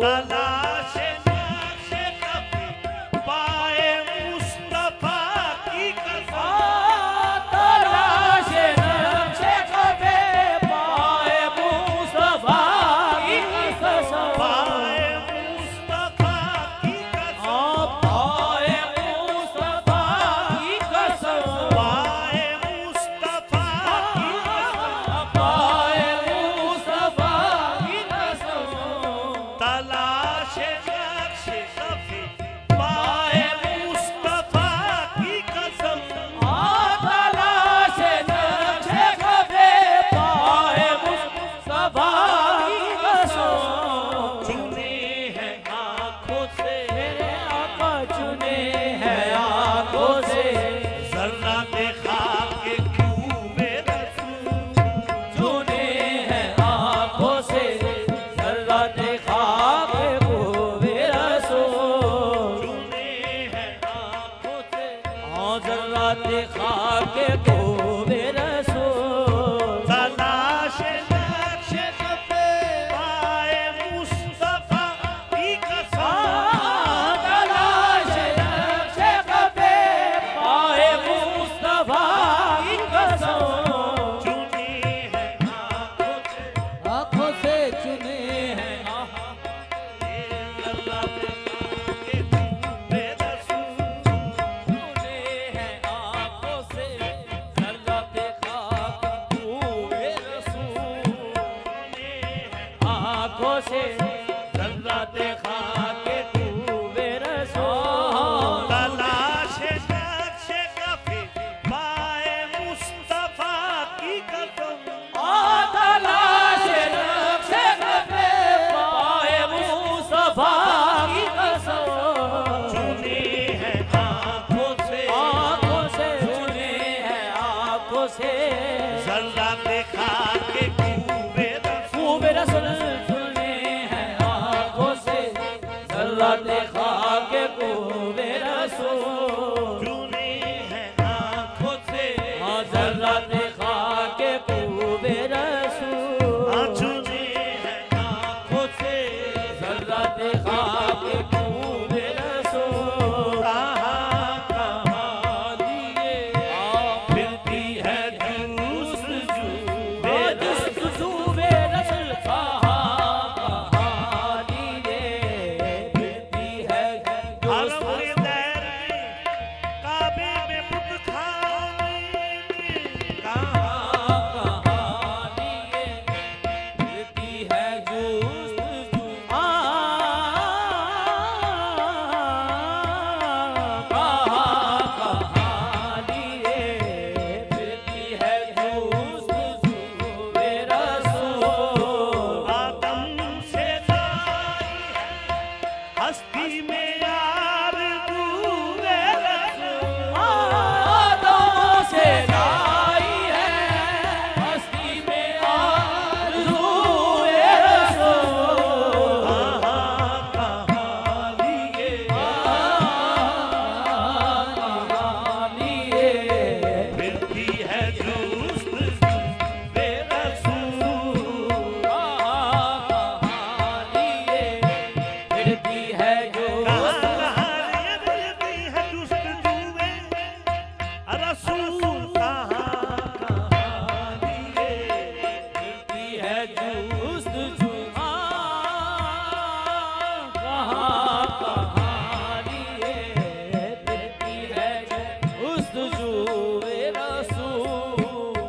तलाश नक्श कफी पाए मुस्तफा की कसम, तलाश नक्श कफे पाए मुस्तफा की कसम, पाए मुस्तफा की कसम, पाए मुस्तफा की कसम, पाए मुस्तफा की कसम, पाए मुस्तफा की कसम, तलाश नक्श कफी पाए मुस्तफा की कसम, तलाश नक्श कफे पाए मुस्तफा की कसम, चुने हैं आँखों से मेरे आका चुने हैं आंखों से, जर्रा देखा के खूबे रसूल, चुने हैं आंखों से, जर्रा देखा के खूबे रसूल, चुने हैं आँखों से जर्रा देखा के खूबे रसूल, तलाश नक्श कफे पाए मुस्तफा की कसम, तलाश नक्श कफे पाए मुस्तफा की कसम, चुनी है आँखों से आंखों से चुने हैं जर्रा देखा के खूबे रसूल, चुने हैं आंखों से, जर्रा देखा खूबे रसूल, आंखों से जर्रा देखा के खूबे रसूल, तलाश नक्श कफी पाए मुस्तफा की कसम, तलाश नक्श कफे पाए मुस्तफा की कसम, चुनी है आँखों से आंखों से चुने हैं आंखों से, जर्रा देखा के खूबे रसूल, खूबे रसूल चुने हैं आंखों से, जर्रा देखा के खूबे रसूल, चुनी है आँखों से जर्रा देखा के खूबे रसूल, चुनी है आँखों से जर्रा देखा के खूबे रसूल, कहाँ कहाँ लिए फिरती है जूस्तजू जुस्तजू बेरसूल, कहाँ कहाँ लिए फिरती है हरम के दैर में काबे में बुत खाने कहाँ कहाँ लिए फिरती है जुस्तजू, कहाँ कहाँ लिए फिरती है जुस्तजू बेरसूल, आदम से लाई है हस्ती में यार दूरे रसूल, आदम से लाई है हस्ती में आरज़ूए रसूल, कहाँ कहाँ लिए कहाँ लिए फिरती है जूस्तजू बेरसूल, कहाँ लिए फिरती है जो कहाँ कहाँ लिए फिरती है जूस्तजू रसूल, कहाँ कहाँ लिए फिरती है जुस्तजू, कहाँ कहाँ लिए फिरती है जुस्तजू